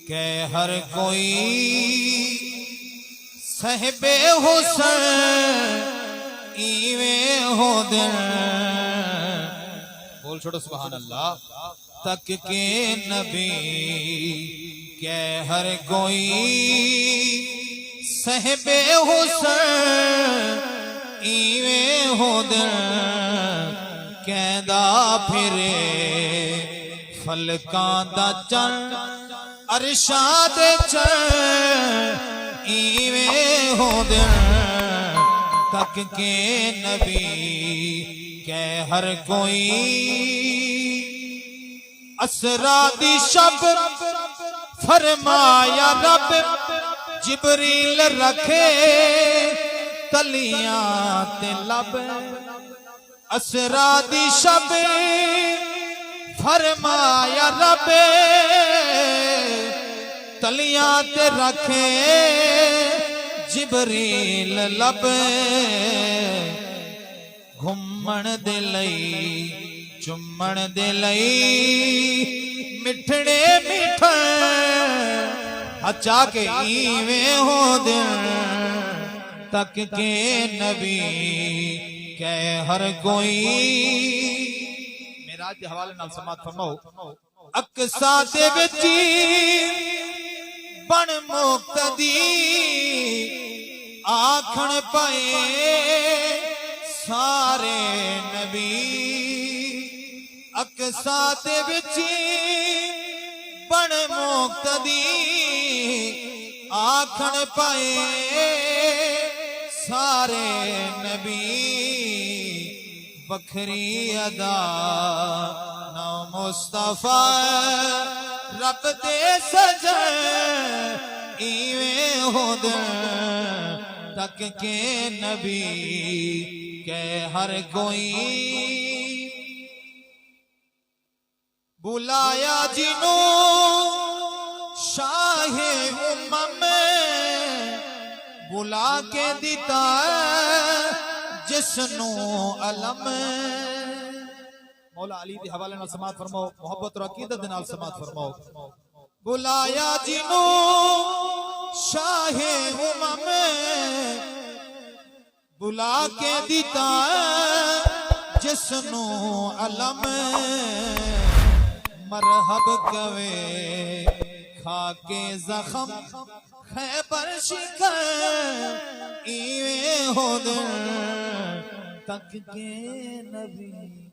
کہ ہر کوئی صاحب حسن ایویں ہو دل بول چھوڑو سبحان اللہ تک کے نبی کہ ہر کوئی صاحب حسن ایویں ہو دل کہندا پھرے فلکاں دا چن عرشاں دے چن ایویں ہو دل تک کے نبی کہ ہر کوئی اسرا دی شب فرمایا رب جبریل رکھے تلیاں تے لب اسرا دی شب فرمایا رب تلیاں تے رکھے جبریل لب گھمن دے لئی چمن دے لئی مٹھڑے میٹھے اچا کے ایویں ہو دل تک کے نبی کہ ہر کوئی معراج دے حوالے نال سماعت فرماؤ اقصا دے وچ بن مقتدی آکھن پائے سارے نبی اقصا دے وچ بن مقتدی آکھن پائے سارے نبی بکھری ادا نو مصطفیٰ رب دے سجن ایویں ہو دل تک کے نبی کہ ہر کوئی بلایا جنوں شاہ امم بلا کے دیتا جسنوں علم مولا علی دی حوالے نال سماعت فرماؤ محبت اور عقیدت دے نال سماعت فرماؤ بلایا جنوں شاہ امم بلا کے دیتا جسنوں علم مرحب کوے کھا کے زخم خیبر شکر ایویں ہو دل تک کے نبی